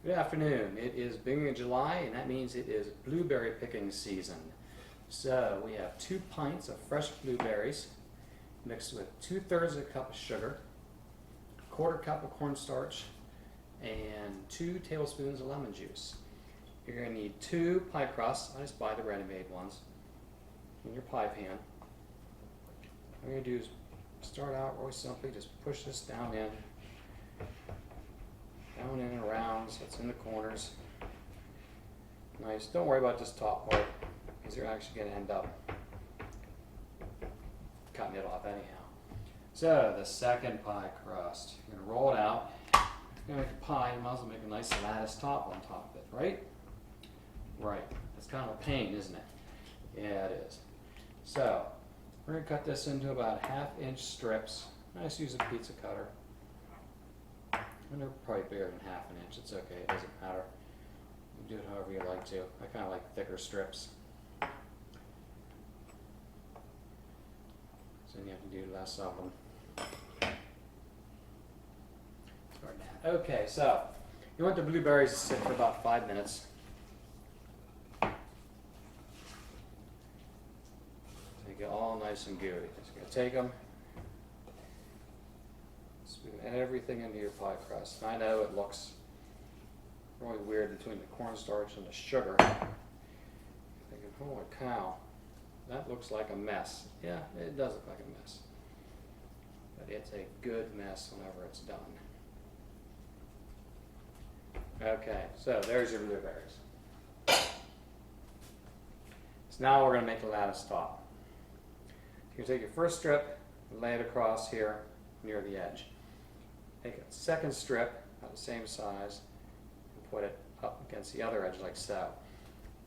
Good afternoon. It is beginning of July, and that means it is blueberry picking season. So we have 2 pints of fresh blueberries mixed with 2/3 of a cup of sugar, 1/4 cup of cornstarch, and 2 tablespoons of lemon juice. You're going to need 2 pie crusts. I just buy the ready-made ones in your pie pan. What you're going to do is start out really simply, just push this down in and around so it's in the corners. Nice. Don't worry about this top part because you're actually going to end up cutting it off anyhow. So the second pie crust, you're going to roll it out. If you're going to make a pie, you might as well make a nice lattice top on top of it, right? Right. It's kind of a pain, isn't it? Yeah, it is. So we're going to cut this into about 1/2-inch strips. I just use a pizza cutter. And they're probably bigger than 1/2 inch. It's okay, it doesn't matter. You can do it however you like to. I kind of like thicker strips. So then you have to do less of them. Okay, so you want the blueberries to sit for about 5 minutes. So you get all nice and gooey. Just going to take them. Add everything into your pie crust. I know it looks really weird between the cornstarch and the sugar. You're thinking, holy cow, that looks like a mess. Yeah, it does look like a mess. But it's a good mess whenever it's done. Okay, so there's your blueberries. So now we're going to make a lattice top. You're going to take your first strip and lay it across here near the edge. Take a second strip, about the same size, and put it up against the other edge like so.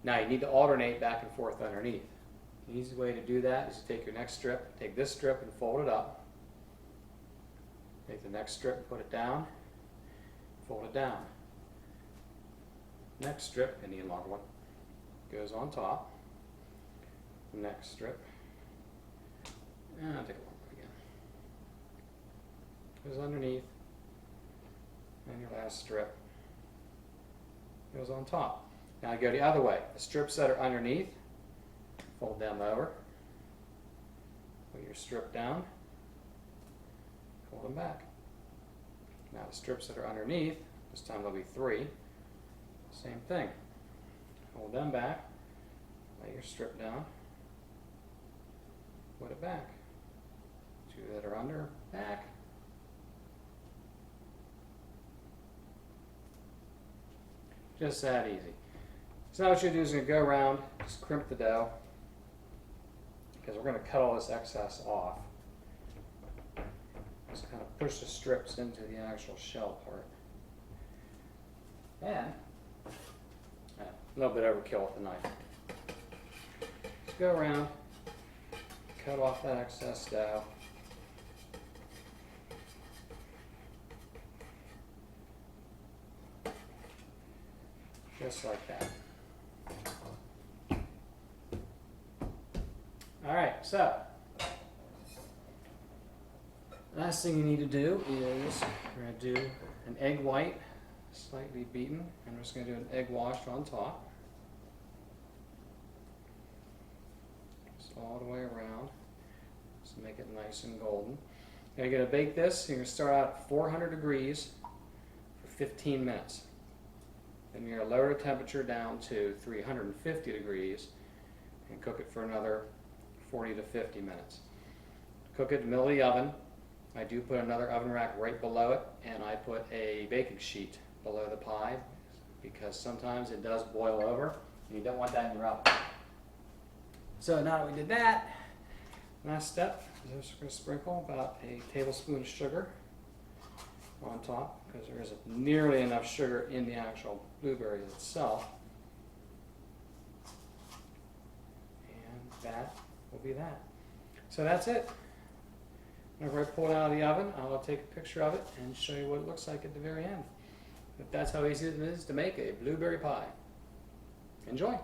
Now you need to alternate back and forth underneath. The easy way to do that is to take your next strip, take this strip and fold it up. Take the next strip and put it down, fold it down. Next strip, and the longer one, goes on top. The next strip, and I'll take a longer one again. Goes underneath. And your last strip goes on top. Now I go the other way. The strips that are underneath, fold them over, put your strip down, fold them back. Now the strips that are underneath, this time there'll be 3, same thing. Fold them back, lay your strip down, put it back. 2 that are under, back. Just that easy. So now what you do is you're going to go around, just crimp the dough, because we're going to cut all this excess off. Just kind of push the strips into the actual shell part. And a little bit overkill with the knife. Just go around, cut off that excess dough. Just like that. Alright, so last thing you need to do is we're going to do an egg white, slightly beaten, and we're just going to do an egg wash on top. Just all the way around. Just make it nice and golden. Now you're going to bake this. You're going to start out at 400 degrees for 15 minutes. Then you're going to lower the temperature down to 350 degrees and cook it for another 40 to 50 minutes. Cook it in the middle of the oven. I do put another oven rack right below it, and I put a baking sheet below the pie because sometimes it does boil over and you don't want that in your oven. So now that we did that, last step is I'm just going to sprinkle about a tablespoon of sugar on top, because there isn't nearly enough sugar in the actual blueberries itself. And that will be that. So that's it. Whenever I pull it out of the oven, I'll take a picture of it and show you what it looks like at the very end. But that's how easy it is to make a blueberry pie. Enjoy!